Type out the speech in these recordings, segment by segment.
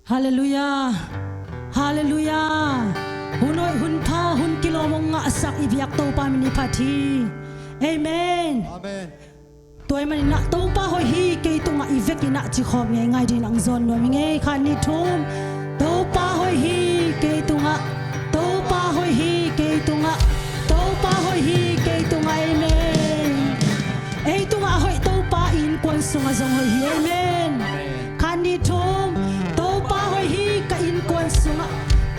Hallelujah. Hallelujah. Hunoi hun tha hun kilo mong nga asak ibiyak to pa mini pati. Amen. Amen. Toy man na to pa ho hi ke to nga ivek ina chi khom ngai ngai din ang zon no mi ngai khan ni thum. To pa ho hi ke to nga. To pa ho hi ke to nga. To pa ho hi ke to nga amen. Ei to nga hoi to pa in kwan sunga zong ho hi amen. Khan ni thum. To pa ho hi ka in kwan sunga.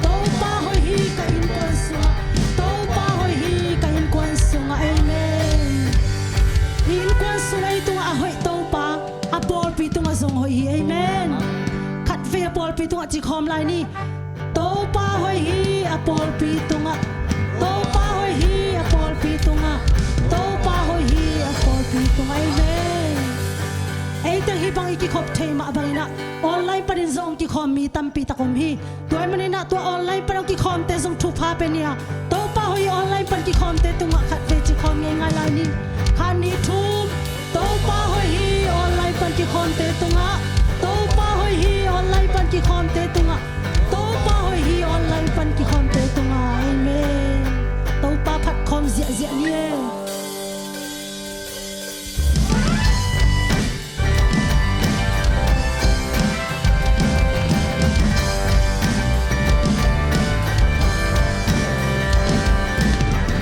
To pa ho hi ka in kwan sunga. To pa ho hi ka in kwan sunga amen. In kwan sunga ito nga ahoy to pa apol pito nga zong hoy amen. Kat fe apol pito nga chikom lai ni. To pa hoy hi apol pito nga. To pa hoy hi apol pito nga. To pa hoy hi apol pito nga amen. Ay tang hibang ikikop tema abangina. Online pa rin zong kikom mi tampi takom hi. Tuay manina tua online pa rin kikom te zong tupa pe niya. To pa hoy online pa rin kikom te tunga kat fe chikom ngay nga lai ni. Hani thum to pa hoy hi online pan ki khom te tunga to pa hoy hi online pan ki khom te tunga to pa hoy hi online pan ki khom te tunga amen to pa phat khom zia zia ni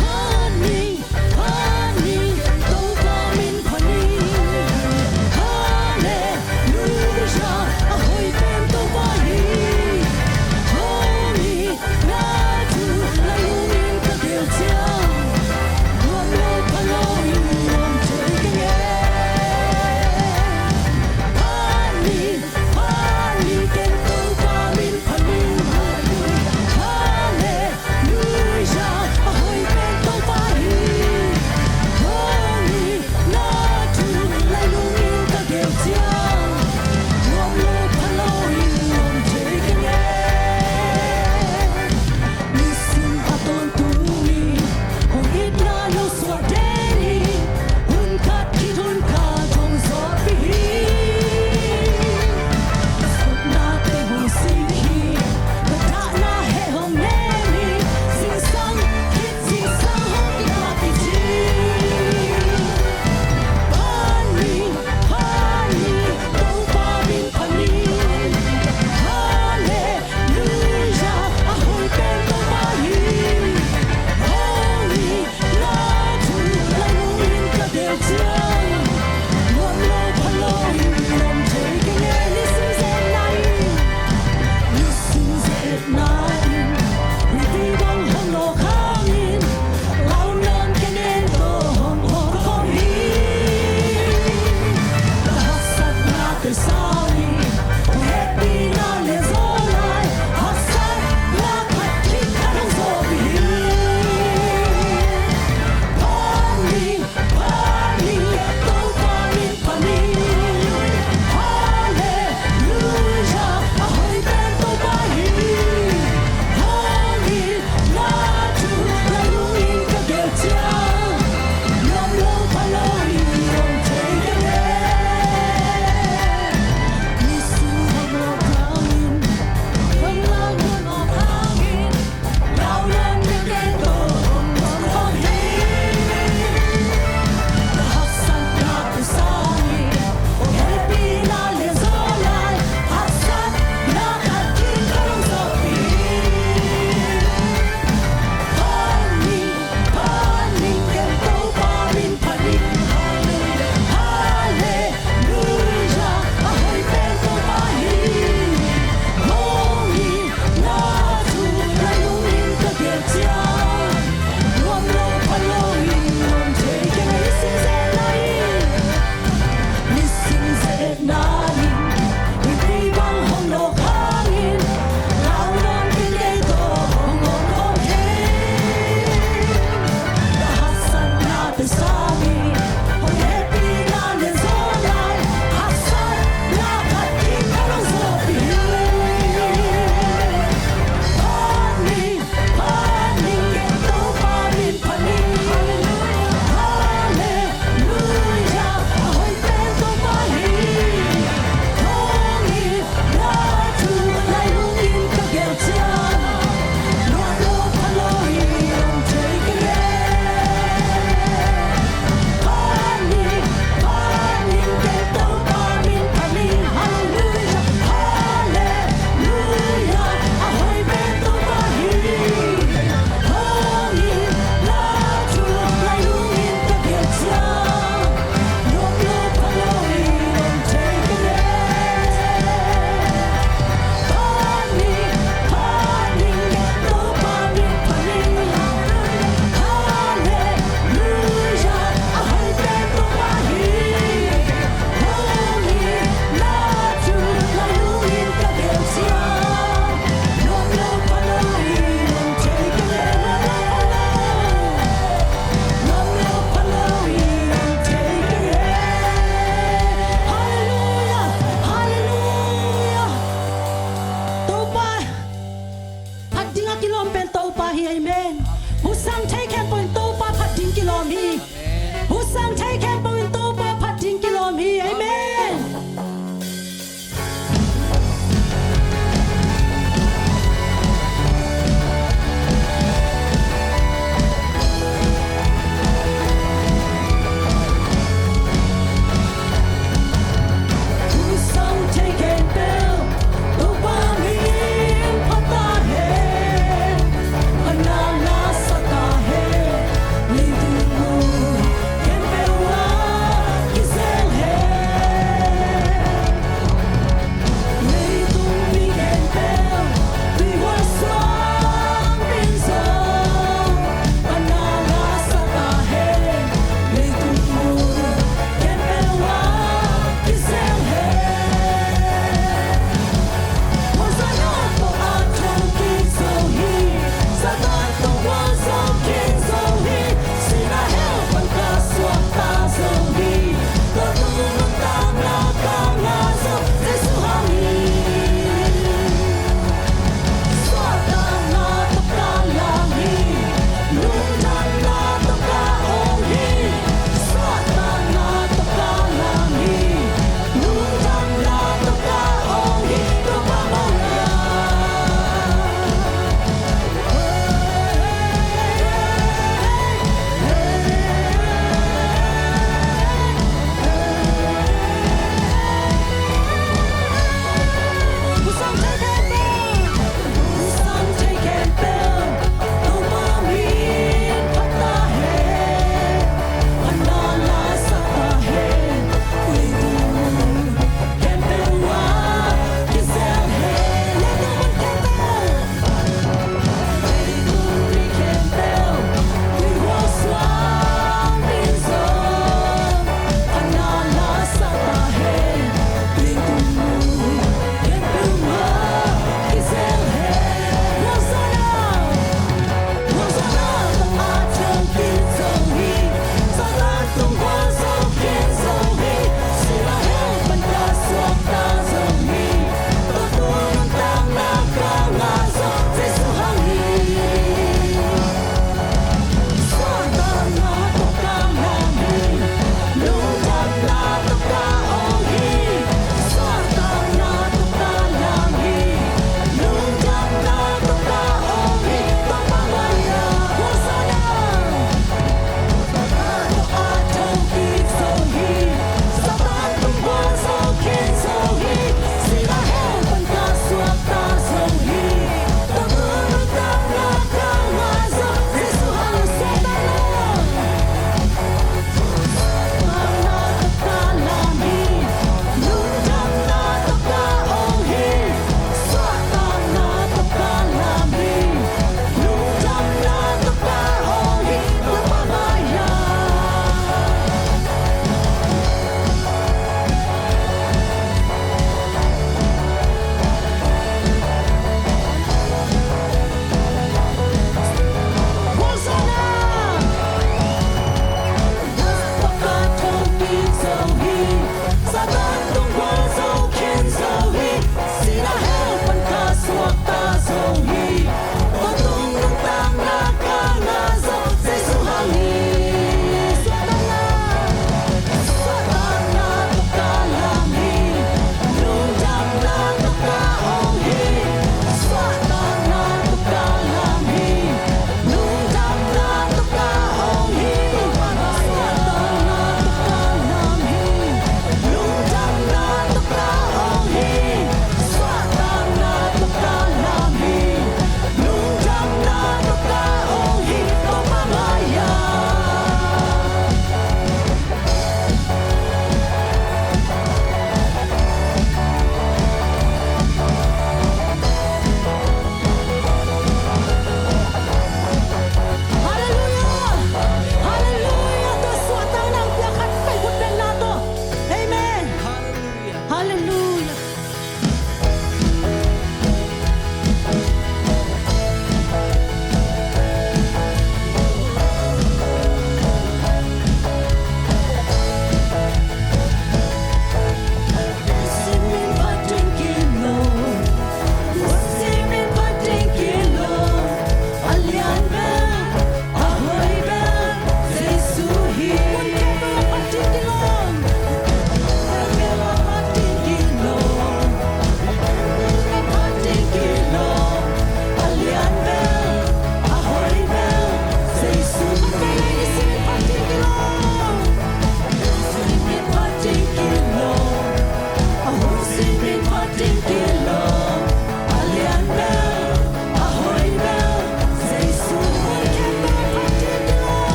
Morning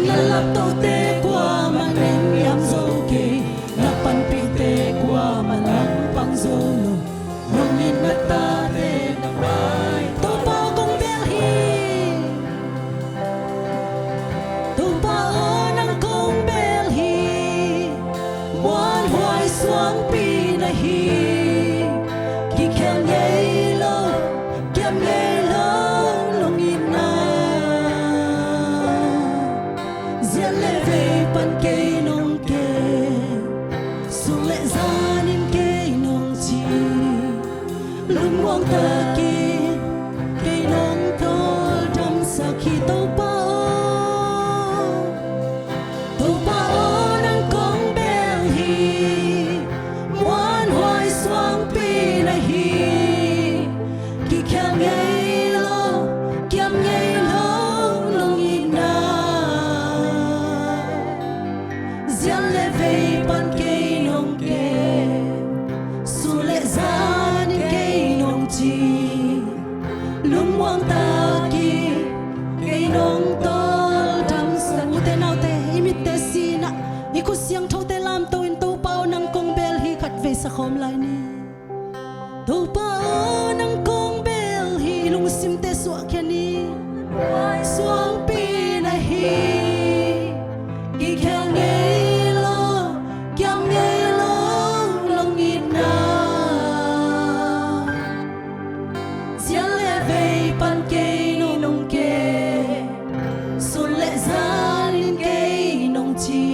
nalap to te qua manem yam zo ke napan pi te qua manang pang zo lo nong in mata te na mai to pa kong bel hi to pa nang kong bel hi wan hoai swang pi na hi ki khyang ye lo kyam ye lo long in na zia le ve pan ke nong ke su le zanin ke nong chi lung wang ta ki ke nong tol dam sa khi to pa nang kong bel hi wan hoai swang pi na hi ki khyang ye lo kyam ye lo long in na zian le ve pan ke nong ke su le zan ke nong chi lung wang ta ki ke nong tol dam sa u te nau te imit te si na iku siang thau te lam to in to pao nang kong bel hi khat ve sa khom lai ni to pao nang kong bel hi lung sim te su kya ni swang pi na hi ki khyang ye lo kyam ye lo long in na zia le ve pan ke nong ke su le zan in ke nong chi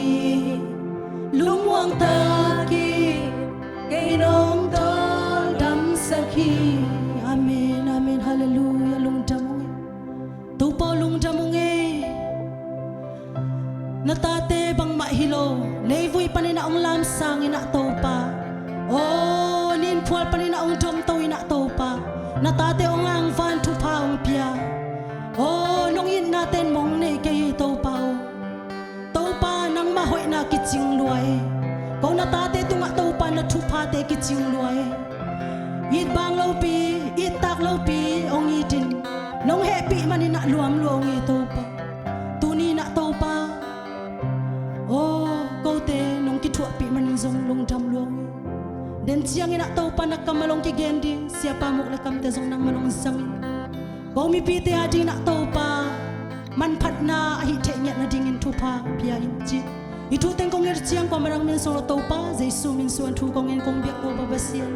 lung wang ta ki ke nong tol dam sa khi amen amen hallelujah lung damong tu pa lung damong na tate bang mahilo nei vui panina ong lam sang ina to pa oh nin phual panina ong tom to ina to pa na tate ong ang van tu pa ong pia oh nong in naten mong nei ke to pa to pa nang mahoi na kiching luai ko na tate tunga to pa na tu pa te kiching luai it bang lo pi it tak lo pi ong itin nong happy manina luam luong i to pa tu ni na to pa oh ko te nong ki thua pi manin zong long dam luong den chiang ina to pa na kamalong ki gendi siapa mok le kam te zong nang manong sang ko mi pi te adi na to pa man phat na hi the nya na ding in thu pa pia in chi i thu teng kong er chiang ko marang min so to pa jesu min suan thu kong en kong biak ko ba ba sia